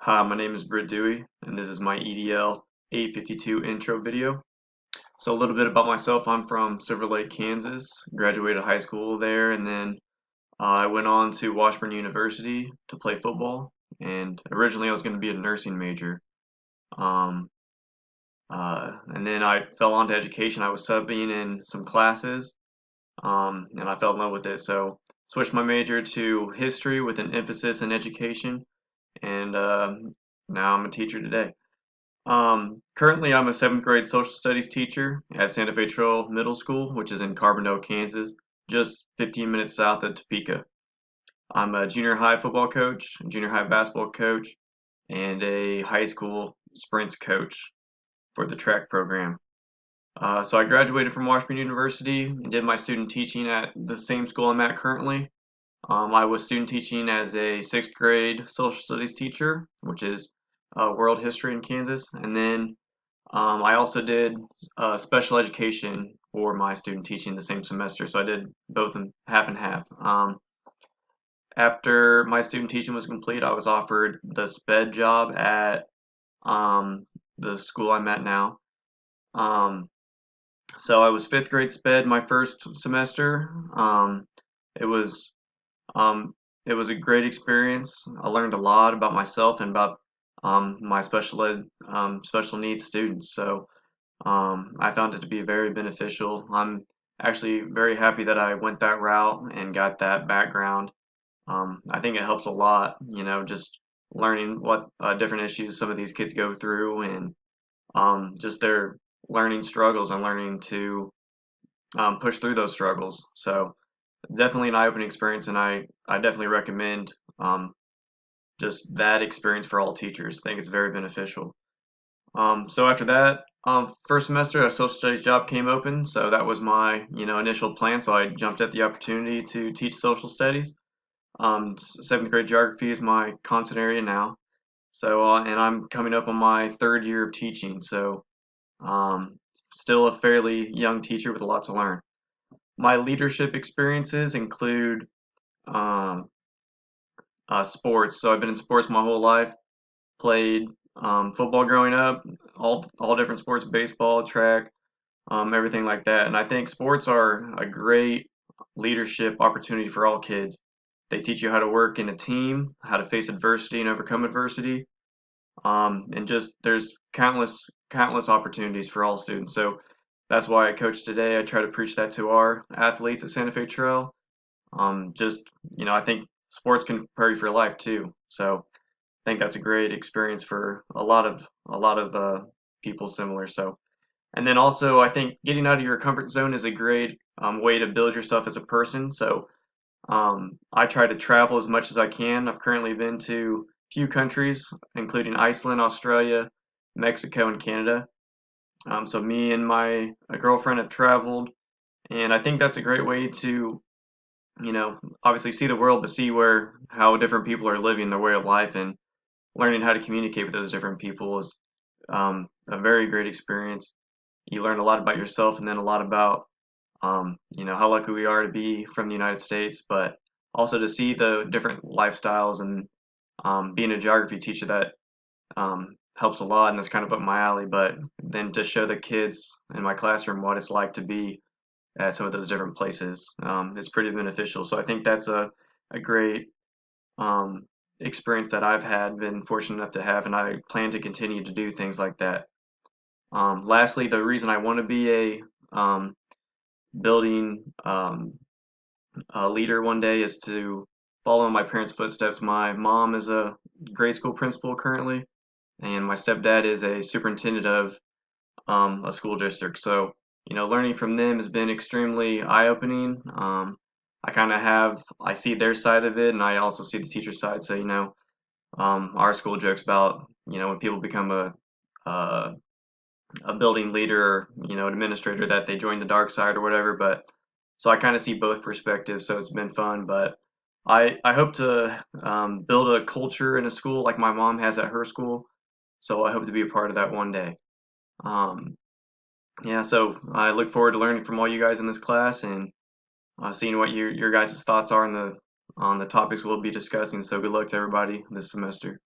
Hi, my name is Britt Dewey, and this is my EDL 852 intro video. So a little bit about myself. I'm from Silver Lake, Kansas. Graduated high school there, and then I went on to Washburn University to play football. And originally I was going to be a nursing major. Um, and then I fell onto education. I was subbing in some classes, and I fell in love with it. So switched my major to history with an emphasis in education, and now I'm a teacher today. Currently, I'm a seventh grade social studies teacher at Santa Fe Trail Middle School, which is in Carbondale, Kansas, just 15 minutes south of Topeka. I'm a junior high football coach, a junior high basketball coach, and a high school sprints coach for the track program. So I graduated from Washburn University and did my student teaching at the same school I'm at currently. I was student teaching as a sixth grade social studies teacher, which is world history in Kansas, and then I also did special education for my student teaching the same semester, so I did both in half and half. After my student teaching was complete, I was offered the SPED job at um, the school I'm at now. Um, so I was fifth grade SPED my first semester. It was um, it was a great experience. I learned a lot about myself and about my special needs students. So I found it to be very beneficial. I'm actually very happy that I went that route and got that background. I think it helps a lot, just learning what different issues some of these kids go through and just their learning struggles and learning to push through those struggles. So definitely an eye-opening experience, and I definitely recommend just that experience for all teachers. I think it's very beneficial. So after that, first semester, a social studies job came open, so that was my, initial plan. So I jumped at the opportunity to teach social studies. Seventh grade geography is my content area now. So, and I'm coming up on my third year of teaching, so still a fairly young teacher with a lot to learn. My leadership experiences include um, sports. So I've been in sports my whole life. Played football growing up, all different sports, baseball, track, everything like that. And I think sports are a great leadership opportunity for all kids. They teach you how to work in a team, how to face adversity and overcome adversity, and just there's countless opportunities for all students. So that's why I coach today. I try to preach that to our athletes at Santa Fe Trail. Just I think sports can prepare you for life too. So I think that's a great experience for a lot of people similar. So, and then also I think getting out of your comfort zone is a great way to build yourself as a person. So I try to travel as much as I can. I've currently been to a few countries, including Iceland, Australia, Mexico, and Canada. So me and my girlfriend have traveled, and I think that's a great way to obviously see the world, but see where how different people are living their way of life, and learning how to communicate with those different people is a very great experience. You learn a lot about yourself, and then a lot about how lucky we are to be from the United States, but also to see the different lifestyles, and being a geography teacher, that helps a lot, and that's kind of up my alley. But then to show the kids in my classroom what it's like to be at some of those different places is pretty beneficial. So I think that's a great um, experience that I've had, been fortunate enough to have, and I plan to continue to do things like that. Lastly, the reason I want to be building a leader one day is to follow in my parents' footsteps. My mom is a grade school principal currently, and my stepdad is a superintendent of a school district. So, learning from them has been extremely eye-opening. I see their side of it, and I also see the teacher side. So, our school jokes about, when people become uh, a building leader, administrator, that they join the dark side or whatever. But so I kind of see both perspectives. So it's been fun. But I hope to build a culture in a school like my mom has at her school. So I hope to be a part of that one day. Um, yeah, so I look forward to learning from all you guys in this class, and seeing what your guys' thoughts are on the topics we'll be discussing. So good luck to everybody this semester.